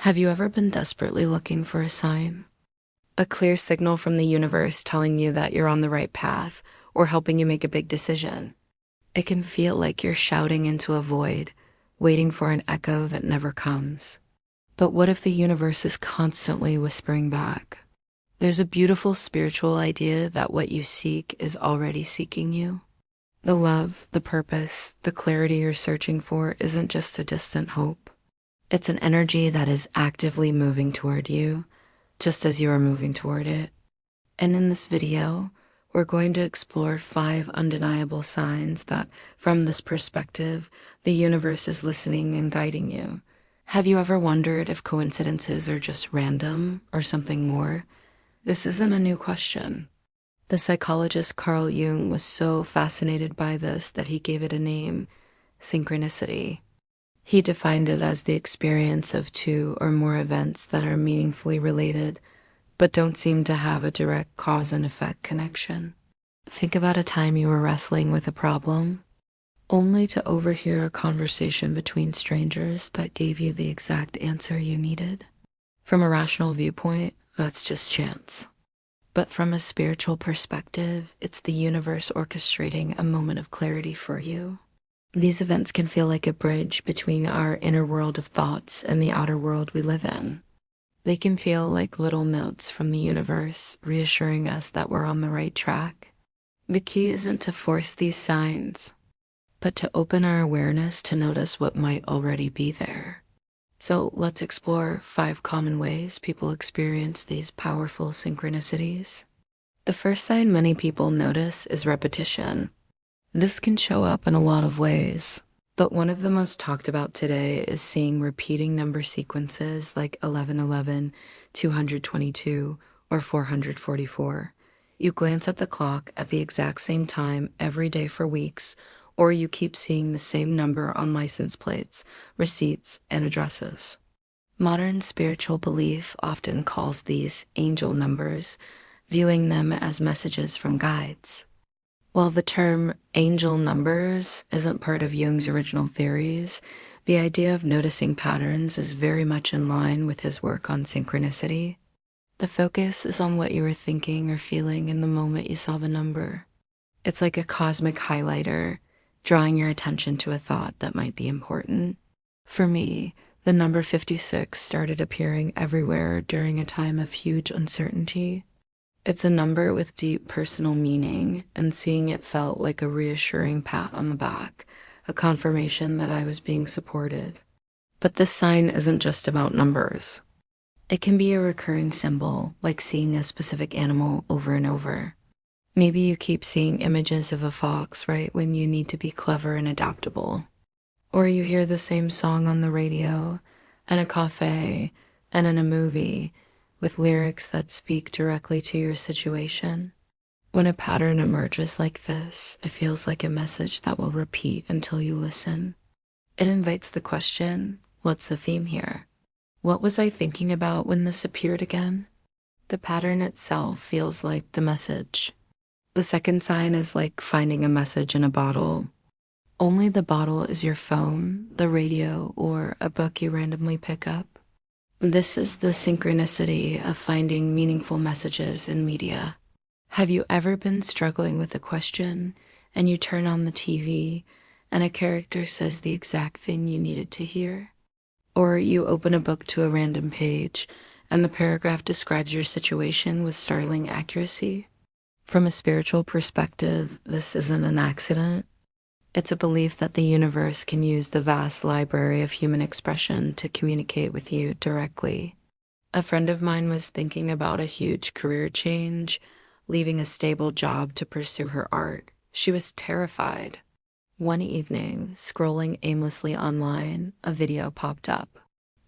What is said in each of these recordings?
Have you ever been desperately looking for a sign? A clear signal from the universe telling you that you're on the right path or helping you make a big decision. It can feel like you're shouting into a void, waiting for an echo that never comes. But what if the universe is constantly whispering back? There's a beautiful spiritual idea that what you seek is already seeking you. The love, the purpose, the clarity you're searching for isn't just a distant hope. It's an energy that is actively moving toward you, just as you are moving toward it. And in this video, we're going to explore 5 undeniable signs that, from this perspective, the universe is listening and guiding you. Have you ever wondered if coincidences are just random or something more? This isn't a new question. The psychologist Carl Jung was so fascinated by this that he gave it a name, synchronicity. He defined it as the experience of 2 or more events that are meaningfully related, but don't seem to have a direct cause and effect connection. Think about a time you were wrestling with a problem, only to overhear a conversation between strangers that gave you the exact answer you needed. From a rational viewpoint, that's just chance. But from a spiritual perspective, it's the universe orchestrating a moment of clarity for you. These events can feel like a bridge between our inner world of thoughts and the outer world we live in. They can feel like little notes from the universe, reassuring us that we're on the right track. The key isn't to force these signs, but to open our awareness to notice what might already be there. So let's explore 5 common ways people experience these powerful synchronicities. The first sign many people notice is repetition. This can show up in a lot of ways, but one of the most talked about today is seeing repeating number sequences like 1111, 222, or 444. You glance at the clock at the exact same time every day for weeks, or you keep seeing the same number on license plates, receipts, and addresses. Modern spiritual belief often calls these angel numbers, viewing them as messages from guides. While the term angel numbers isn't part of Jung's original theories, the idea of noticing patterns is very much in line with his work on synchronicity. The focus is on what you were thinking or feeling in the moment you saw the number. It's like a cosmic highlighter, drawing your attention to a thought that might be important. For me, the number 56 started appearing everywhere during a time of huge uncertainty. It's a number with deep personal meaning, and seeing it felt like a reassuring pat on the back, a confirmation that I was being supported. But this sign isn't just about numbers. It can be a recurring symbol, like seeing a specific animal over and over. Maybe you keep seeing images of a fox right when you need to be clever and adaptable. Or you hear the same song on the radio, in a cafe, and in a movie, with lyrics that speak directly to your situation. When a pattern emerges like this, it feels like a message that will repeat until you listen. It invites the question, what's the theme here? What was I thinking about when this appeared again? The pattern itself feels like the message. The second sign is like finding a message in a bottle. Only the bottle is your phone, the radio, or a book you randomly pick up. This is the synchronicity of finding meaningful messages in media. Have you ever been struggling with a question and you turn on the TV and a character says the exact thing you needed to hear? Or you open a book to a random page and the paragraph describes your situation with startling accuracy? From a spiritual perspective, this isn't an accident. It's a belief that the universe can use the vast library of human expression to communicate with you directly. A friend of mine was thinking about a huge career change, leaving a stable job to pursue her art. She was terrified. One evening, scrolling aimlessly online, a video popped up.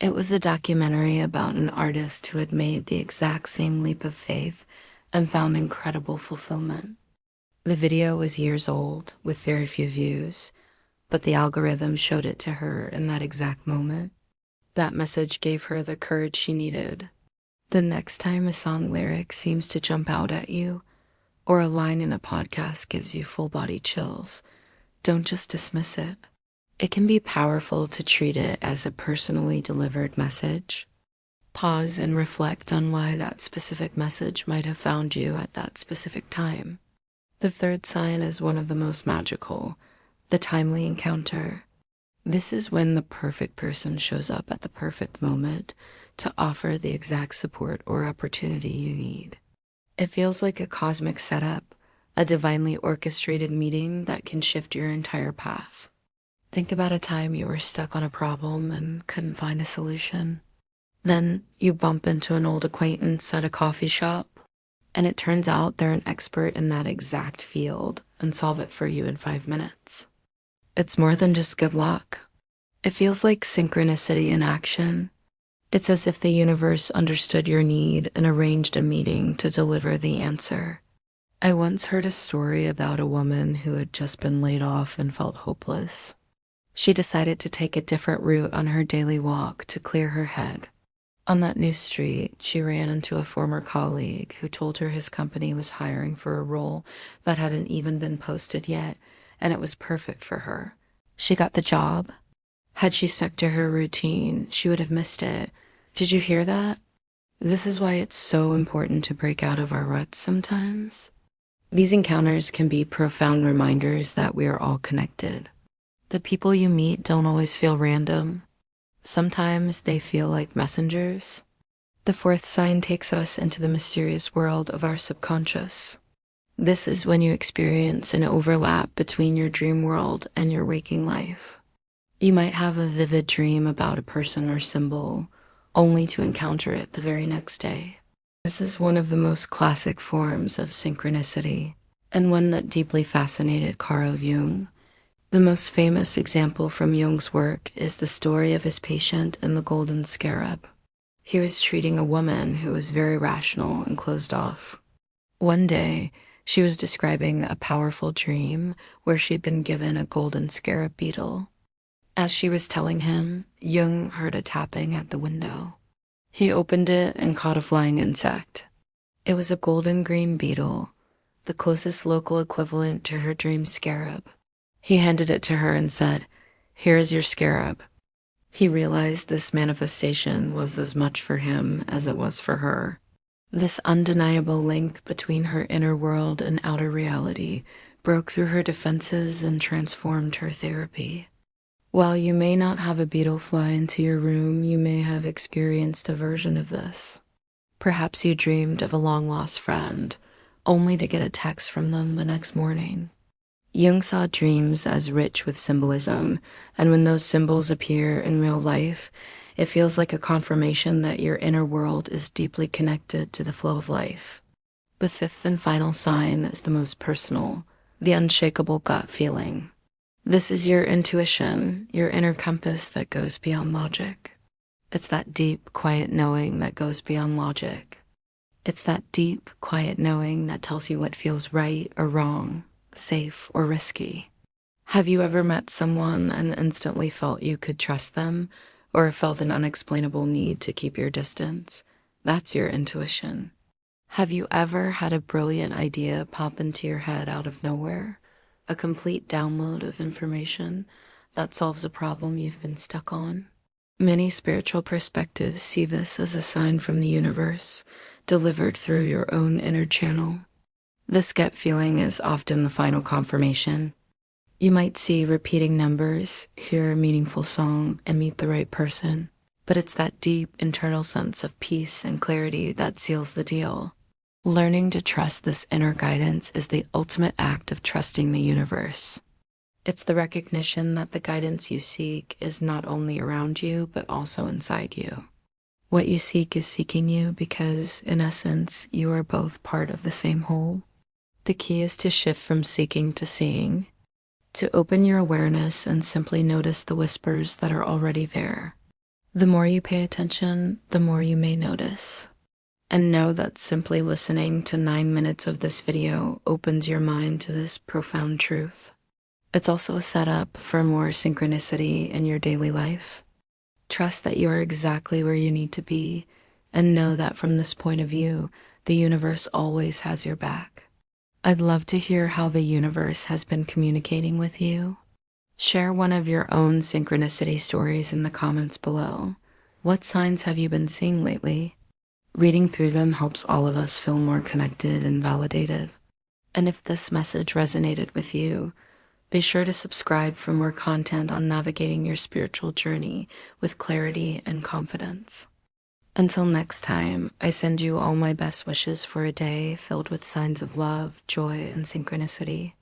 It was a documentary about an artist who had made the exact same leap of faith and found incredible fulfillment. The video was years old, with very few views, but the algorithm showed it to her in that exact moment. That message gave her the courage she needed. The next time a song lyric seems to jump out at you, or a line in a podcast gives you full-body chills, don't just dismiss it. It can be powerful to treat it as a personally delivered message. Pause and reflect on why that specific message might have found you at that specific time. The third sign is one of the most magical, the timely encounter. This is when the perfect person shows up at the perfect moment to offer the exact support or opportunity you need. It feels like a cosmic setup, a divinely orchestrated meeting that can shift your entire path. Think about a time you were stuck on a problem and couldn't find a solution. Then you bump into an old acquaintance at a coffee shop, and it turns out they're an expert in that exact field and solve it for you in 5 minutes. It's more than just good luck. It feels like synchronicity in action. It's as if the universe understood your need and arranged a meeting to deliver the answer. I once heard a story about a woman who had just been laid off and felt hopeless. She decided to take a different route on her daily walk to clear her head. On that new street, she ran into a former colleague who told her his company was hiring for a role that hadn't even been posted yet, and it was perfect for her. She got the job. Had she stuck to her routine, she would have missed it. Did you hear that? This is why it's so important to break out of our ruts sometimes. These encounters can be profound reminders that we are all connected. The people you meet don't always feel random. Sometimes they feel like messengers. The fourth sign takes us into the mysterious world of our subconscious. This is when you experience an overlap between your dream world and your waking life. You might have a vivid dream about a person or symbol, only to encounter it the very next day. This is one of the most classic forms of synchronicity, and one that deeply fascinated Carl Jung. The most famous example from Jung's work is the story of his patient and the golden scarab. He was treating a woman who was very rational and closed off. One day, she was describing a powerful dream where she'd been given a golden scarab beetle. As she was telling him, Jung heard a tapping at the window. He opened it and caught a flying insect. It was a golden green beetle, the closest local equivalent to her dream scarab. He handed it to her and said, "Here is your scarab." He realized this manifestation was as much for him as it was for her. This undeniable link between her inner world and outer reality broke through her defenses and transformed her therapy. While you may not have a beetle fly into your room, you may have experienced a version of this. Perhaps you dreamed of a long-lost friend, only to get a text from them the next morning. Jung saw dreams as rich with symbolism, and when those symbols appear in real life, it feels like a confirmation that your inner world is deeply connected to the flow of life. The fifth and final sign is the most personal, the unshakable gut feeling. This is your intuition, your inner compass that goes beyond logic. It's that deep, quiet knowing that goes beyond logic. It's that deep, quiet knowing that tells you what feels right or wrong, safe or risky. Have you ever met someone and instantly felt you could trust them, or felt an unexplainable need to keep your distance? That's your intuition. Have you ever had a brilliant idea pop into your head out of nowhere? A complete download of information that solves a problem you've been stuck on? Many spiritual perspectives see this as a sign from the universe, delivered through your own inner channel. This gut feeling is often the final confirmation. You might see repeating numbers, hear a meaningful song, and meet the right person. But it's that deep internal sense of peace and clarity that seals the deal. Learning to trust this inner guidance is the ultimate act of trusting the universe. It's the recognition that the guidance you seek is not only around you, but also inside you. What you seek is seeking you because, in essence, you are both part of the same whole. The key is to shift from seeking to seeing, to open your awareness and simply notice the whispers that are already there. The more you pay attention, the more you may notice. And know that simply listening to 9 minutes of this video opens your mind to this profound truth. It's also a setup for more synchronicity in your daily life. Trust that you are exactly where you need to be, and know that from this point of view, the universe always has your back. I'd love to hear how the universe has been communicating with you. Share one of your own synchronicity stories in the comments below. What signs have you been seeing lately? Reading through them helps all of us feel more connected and validated. And if this message resonated with you, be sure to subscribe for more content on navigating your spiritual journey with clarity and confidence. Until next time, I send you all my best wishes for a day filled with signs of love, joy, and synchronicity.